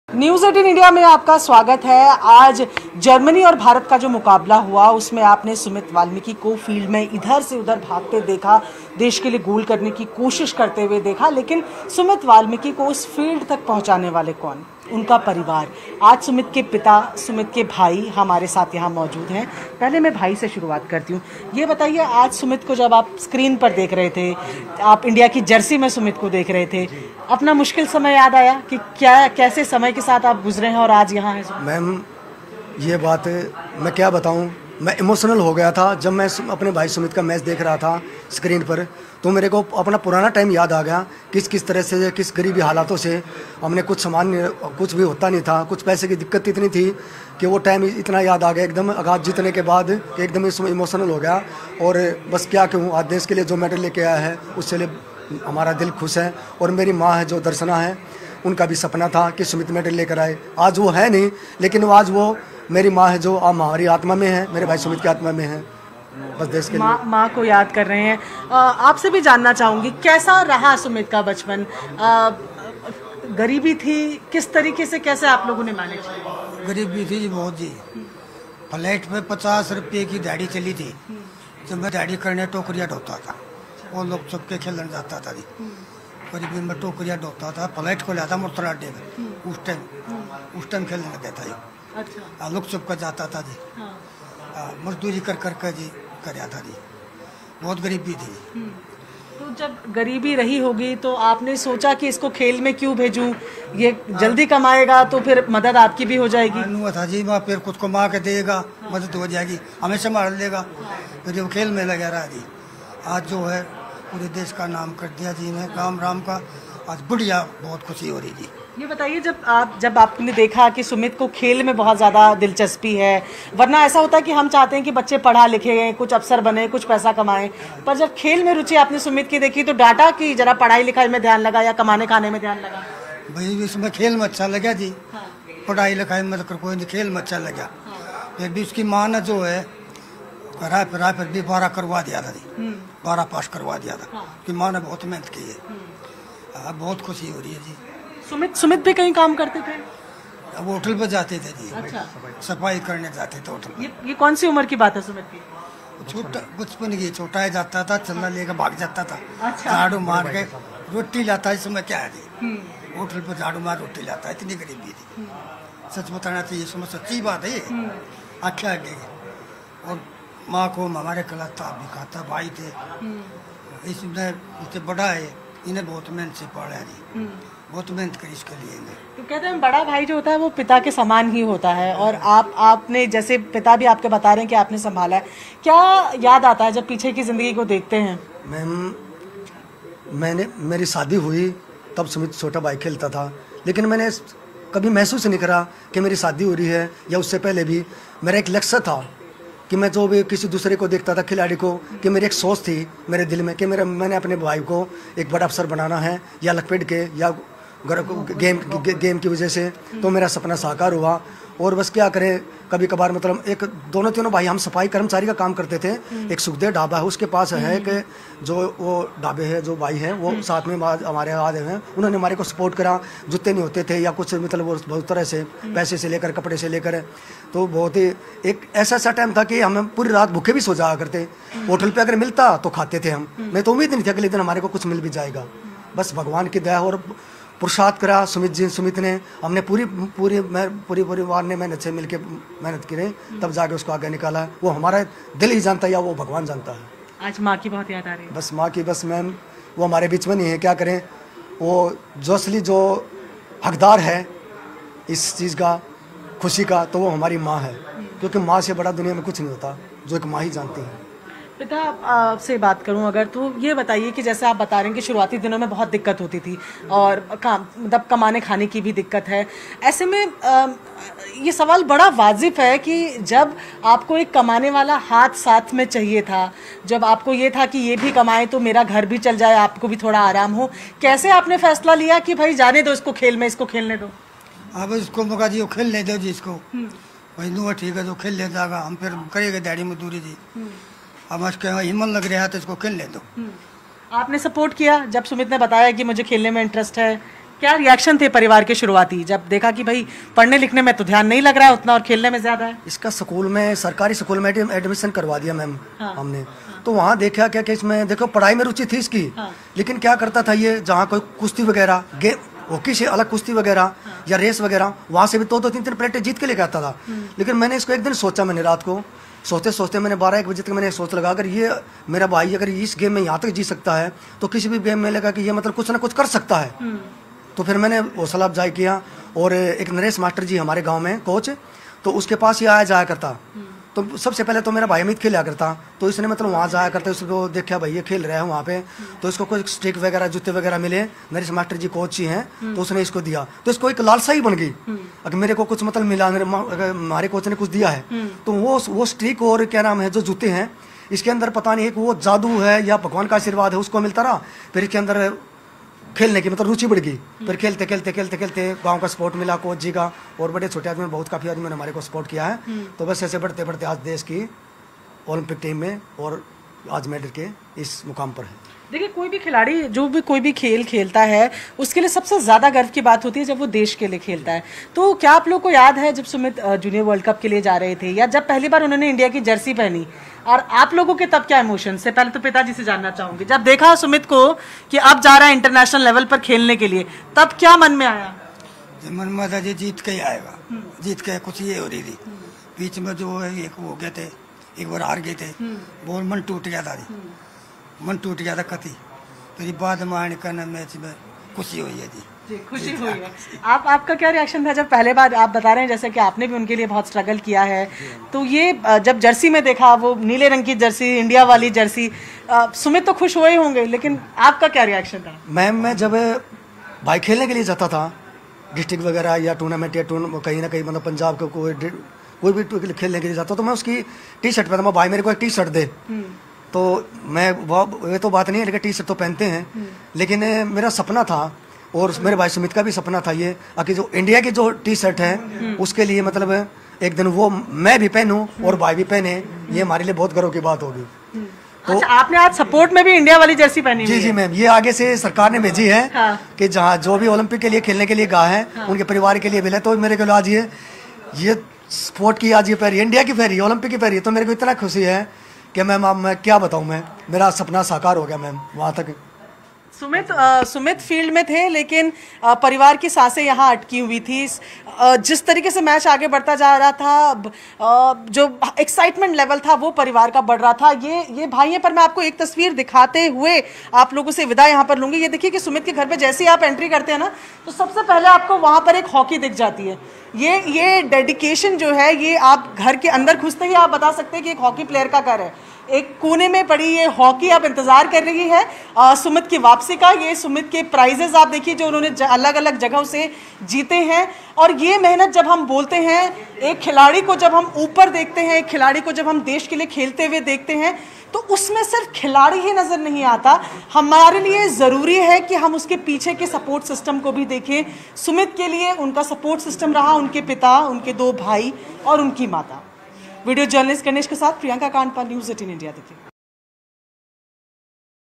News 18 India में आपका स्वागत है। आज जर्मनी और भारत का जो मुकाबला हुआ उसमें आपने सुमित वाल्मीकि को फील्ड में इधर से उधर भागते देखा, देश के लिए गोल करने की कोशिश करते हुए देखा, लेकिन सुमित वाल्मीकि को उस फील्ड तक पहुंचाने वाले कौन? उनका परिवार। आज सुमित के पिता, सुमित के भाई हमारे साथ यहाँ मौजूद हैं। पहले मैं भाई से शुरुआत करती हूँ। ये बताइए, आज सुमित को जब आप स्क्रीन पर देख रहे थे, आप इंडिया की जर्सी में सुमित को देख रहे थे, अपना मुश्किल समय याद आया कि कैसे समय के साथ आप गुजरे हैं और आज यहाँ हैं? मैम, ये बात मैं क्या बताऊँ, मैं इमोशनल हो गया था जब मैं अपने भाई सुमित का मैच देख रहा था स्क्रीन पर। तो मेरे को अपना पुराना टाइम याद आ गया, किस तरह से, किस गरीबी हालातों से हमने कुछ सामान, कुछ भी होता नहीं था, कुछ पैसे की दिक्कत इतनी थी कि वो टाइम इतना याद आ गया एकदम आगाज जीतने के बाद कि एकदम इमोशनल हो गया। और बस क्या कहूँ, आज देश के लिए जो मेडल लेके आया है उससे लिए हमारा दिल खुश है। और मेरी माँ है जो दर्शना है, उनका भी सपना था कि सुमित मेडल लेकर आए। आज वो है नहीं, लेकिन आज वो मेरी माँ है जो हमारी आत्मा में है, मेरे भाई सुमित की आत्मा में है। बस देश के लिए माँ को याद कर रहे हैं। आपसे भी जानना चाहूँगी, कैसा रहा सुमित का बचपन? गरीबी थी, किस तरीके से, कैसे आप लोगों ने मैनेज किया? गरीबी थी जी, बहुत जी। फ्लैट में 50 रुपये की दिहाड़ी चली थी। जब मैं दिहाड़ी करने टोकरियाँ ढोता था, वो लोग सबके खेलने जाता था जी। गरीबी में टोकरियाँ ढोता था, फ्लैट को लाता मुर्तरा अड्डे में। उस टाइम खेलने लगे था जी। अच्छा। लोग सबका जाता था जी। हाँ। मजदूरी कर कर जी कर था जी। बहुत गरीबी थी। तो जब गरीबी रही होगी तो आपने सोचा कि इसको खेल में क्यों भेजूं, ये जल्दी कमाएगा तो फिर मदद आपकी भी हो जाएगी? हुआ था जी, वहाँ फिर कुछ कमा के देगा, मदद हो जाएगी, हमें संभाल लेगा। फिर जब खेल में लगा रहा जी, आज जो है पूरे देश का नाम कर दिया जी ने, राम का। आज बढ़िया, बहुत खुशी हो रही जी। ये बताइए, जब आपने देखा कि सुमित को खेल में बहुत ज़्यादा दिलचस्पी है, वरना ऐसा होता है कि हम चाहते हैं कि बच्चे पढ़ा लिखे, कुछ अफसर बने, कुछ पैसा कमाएं, पर जब खेल में रुचि आपने सुमित की देखी तो डाटा कि जरा पढ़ाई लिखाई में ध्यान लगा या कमाने खाने में ध्यान लगा? भाई इसमें खेल में अच्छा लगा जी। हाँ। पढ़ाई लिखाई में तो कोई नहीं, खेल में अच्छा लगा। फिर भी उसकी माँ ने जो है फिर भी 12 करवा दिया था जी। 12 पास करवा दिया था। हाँ। उसकी माँ ने बहुत मेहनत की है। बहुत खुशी हो रही है जी। सुमित भी कहीं काम करते थे? वो होटल पर जाते थे जी। अच्छा। सफाई करने जाते थे होटल पर। ये कौन सी उम्र की बात है सुमित की? छोटा बचपन की, छोटा ही जाता था, चलना लेकर भाग जाता था। अच्छा। झाड़ू मार के रोटी लाता, इस समय क्या है जी, होटल पर झाड़ू मार रोटी लाता, इतनी गरीबी थी। सच बताना चाहिए, इसमें सच्ची बात है ये। आख्या आगे और माँ को हमारे खिलाता भी खाता, भाई थे। इसमें इससे बड़ा है, इन्हें बहुत मेहनत से पढ़ा है जी। बहुत मेहनत करी इसके लिए इन्हें। तो कहते हैं बड़ा भाई जो होता है वो पिता के समान ही होता है, और आपने जैसे पिता भी आपके बता रहे हैं कि आपने संभाला है, क्या याद आता है जब पीछे की जिंदगी को देखते हैं? मेरी शादी हुई तब सुमित छोटा भाई खेलता था, लेकिन मैंने कभी महसूस नहीं करा कि मेरी शादी हो रही है, या उससे पहले भी मेरा एक लक्ष्य था कि मैं जो भी किसी दूसरे को देखता था खिलाड़ी को, कि मेरी एक सोच थी मेरे दिल में कि मैंने अपने भाई को एक बड़ा अफसर बनाना है, या लखपेट के या गेम की वजह से। तो मेरा सपना साकार हुआ। और बस क्या करें, कभी कभार मतलब एक दोनों भाई हम सफाई कर्मचारी का काम करते थे। एक सुखदेव ढाबा है, उसके पास है कि जो वो ढाबे है, जो भाई है वो साथ में हमारे आए हैं, उन्होंने हमारे को सपोर्ट करा। जूते नहीं होते थे या कुछ, मतलब वो बहुत तरह से, पैसे से लेकर, कपड़े से लेकर। तो बहुत ही एक ऐसा टाइम था कि हम पूरी रात भूखे भी सो जाया करते। होटल पे अगर मिलता तो खाते थे हम। मैं तो उम्मीद नहीं थी अगले दिन हमारे को कुछ मिल भी जाएगा। बस भगवान की दया और पुरुषार्थ करा सुमित ने, हमने पूरी परिवार ने मेहनत से मिलकर मेहनत की रही, तब जाके उसको आगे निकाला। वो हमारा दिल ही जानता है या वो भगवान जानता है। आज माँ की बहुत याद आ रही है? बस माँ की, बस मैम वो हमारे बीच में नहीं है, क्या करें। वो जो असली जो हकदार है इस चीज़ का, खुशी का, तो वो हमारी माँ है, क्योंकि माँ से बड़ा दुनिया में कुछ नहीं होता, जो एक माँ ही जानती है। पिता, आपसे बात करूं अगर, तो ये बताइए कि जैसे आप बता रहे हैं कि शुरुआती दिनों में बहुत दिक्कत होती थी और मतलब कमाने खाने की भी दिक्कत है, ऐसे में ये सवाल बड़ा वाजिब है कि जब आपको एक कमाने वाला हाथ साथ में चाहिए था, जब आपको ये था कि ये भी कमाए तो मेरा घर भी चल जाए, आपको भी थोड़ा आराम हो, कैसे आपने फैसला लिया कि भाई जाने दो इसको खेल में, इसको खेलने दो? अब इसको मौका जी, खेलने दो जी इसको, भाई नो ठीक है, जो खेल ले जाएगा, हम फिर करेंगे दिहाड़ी मजदूरी जी। अब हिम्मत लग रहा है तो इसको खेल ले दो। आपने सपोर्ट किया जब सुमित ने बताया कि मुझे खेलने में इंटरेस्ट है, क्या रिएक्शन थे परिवार के शुरुआती, जब देखा कि भाई पढ़ने लिखने में तो ध्यान नहीं लग रहा है उतना और खेलने में ज्यादा है? इसका स्कूल में, सरकारी स्कूल में एडमिशन करवा दिया मैम। हाँ। हमने तो वहाँ देखा क्या कि इसमें देखो पढ़ाई में रुचि थी इसकी। हाँ। लेकिन क्या करता था ये, जहाँ कोई कुश्ती वगैरह, हॉकी से अलग कुश्ती वगैरह, हाँ, या रेस वगैरह, वहाँ से भी 2-3 प्लेटें जीत के लेके आता था। लेकिन मैंने इसको एक दिन सोचा, मैंने रात को सोचते सोचते मैंने 12-1 बजे तक मैंने सोच लगा, अगर ये मेरा भाई अगर इस गेम में यहाँ तक जीत सकता है तो किसी भी गेम में लगा कि ये मतलब कुछ ना कुछ कर सकता है। तो फिर मैंने हौसला अफजाई किया और एक नरेश मास्टर जी हमारे गांव में कोच, तो उसके पास ही आया जाया करता। तो सबसे पहले तो मेरा भाई अमित खेला करता, तो इसने मतलब वहाँ जाया करता, उसको देखा भाई ये खेल रहा है वहाँ पे, तो इसको कोई स्टिक वगैरह जूते वगैरह मिले, नरेश मास्टर जी कोच ही हैं, तो उसने इसको दिया, तो इसको एक लालसा ही बन गई। अगर मेरे को कुछ मतलब मिला, हमारे कोच ने कुछ दिया है, तो वो स्टिक और क्या नाम है जो जूते हैं, इसके अंदर पता नहीं है कि वो जादू है या भगवान का आशीर्वाद है, उसको मिलता रहा। फिर इसके अंदर खेलने की मतलब रुचि बढ़ गई। फिर खेलते खेलते खेलते खेलते गांव का सपोर्ट मिला, कोच जी का, और बड़े छोटे आदमी, बहुत काफ़ी आदमी ने हमारे को सपोर्ट किया है। तो बस ऐसे बढ़ते बढ़ते आज देश की ओलंपिक टीम में और आज मेडल के इस मुकाम पर है। देखिए, कोई भी खिलाड़ी जो भी कोई भी खेल खेलता है उसके लिए सबसे ज़्यादा गर्व की बात होती है जब वो देश के लिए खेलता है। तो क्या आप लोग को याद है जब सुमित जूनियर वर्ल्ड कप के लिए जा रहे थे, या जब पहली बार उन्होंने इंडिया की जर्सी पहनी, और आप लोगों के तब क्या इमोशन से? पहले तो पिताजी से जानना चाहूंगी, जब देखा सुमित को कि अब जा रहा है इंटरनेशनल लेवल पर खेलने के लिए, तब क्या मन में आया? मन में था जी जीत के ही आएगा, जीत के कुछ ये हो रही थी। बीच में जो है एक हो गए थे, एक बार हार गए थे, बहुत मन टूट गया था, मन टूट गया था कति। फिर बाद में आने का मैच में खुशी हुई है जी, खुशी हुई है। आपका क्या रिएक्शन था जब पहले बार, आप बता रहे हैं जैसे कि आपने भी उनके लिए बहुत स्ट्रगल किया है, तो ये जब जर्सी में देखा, वो नीले रंग की जर्सी, इंडिया वाली जर्सी, सुमित तो खुश हुए होंगे, लेकिन आपका क्या रिएक्शन था? मैम, मैं जब भाई खेलने के लिए जाता था डिस्ट्रिक्ट वगैरह या टूर्नामेंट या कहीं ना कहीं मतलब पंजाब को कोई भी खेलने के लिए जाता, तो मैं उसकी टी शर्ट पहनता, भाई मेरे को एक टी शर्ट दे, तो मैं ये तो बात नहीं है, लेकिन टी शर्ट तो पहनते हैं। लेकिन मेरा सपना था, और मेरे भाई सुमित का भी सपना था ये, कि जो इंडिया की जो टी शर्ट है उसके लिए मतलब एक दिन वो मैं भी पहनूं और भाई भी पहने, ये हमारे लिए बहुत गर्व की बात होगी। तो अच्छा, आपने आज सपोर्ट में भी इंडिया वाली जर्सी पहनी? जी जी मैम, ये आगे से सरकार ने भेजी है। हाँ। कि जहाँ जो भी ओलंपिक के लिए खेलने के लिए गया है, हाँ, उनके परिवार के लिए मिला, तो मेरे को आज ये स्पोर्ट की आज ये पहरी, इंडिया की पहरी, ओलंपिक की पहरी, तो मेरे को इतना खुशी है कि मैम अब मैं क्या बताऊं, मैं मेरा सपना साकार हो गया मैम। वहाँ तक सुमित फील्ड में थे, लेकिन परिवार की सांसें यहाँ अटकी हुई थी। जिस तरीके से मैच आगे बढ़ता जा रहा था, जो एक्साइटमेंट लेवल था वो परिवार का बढ़ रहा था। ये भाई हैं, पर मैं आपको एक तस्वीर दिखाते हुए आप लोगों से विदा यहाँ पर लूँगी। ये देखिए कि सुमित के घर पे जैसे ही आप एंट्री करते हैं ना, तो सबसे पहले आपको वहाँ पर एक हॉकी दिख जाती है। ये डेडिकेशन जो है, ये आप घर के अंदर घुसते ही आप बता सकते हैं कि एक हॉकी प्लेयर का घर है। एक कोने में पड़ी ये हॉकी अब इंतजार कर रही है सुमित की वापसी का। ये सुमित के प्राइजेस आप देखिए जो उन्होंने अलग अलग जगहों से जीते हैं। और ये मेहनत जब हम बोलते हैं, एक खिलाड़ी को जब हम ऊपर देखते हैं, एक खिलाड़ी को जब हम देश के लिए खेलते हुए देखते हैं, तो उसमें सिर्फ खिलाड़ी ही नजर नहीं आता। हमारे लिए ज़रूरी है कि हम उसके पीछे के सपोर्ट सिस्टम को भी देखें। सुमित के लिए उनका सपोर्ट सिस्टम रहा उनके पिता, उनके 2 भाई और उनकी माता। वीडियो जर्नलिस्ट गणेश के साथ प्रियंका कांडपाल, न्यूज़ 18 इंडिया। देखिए।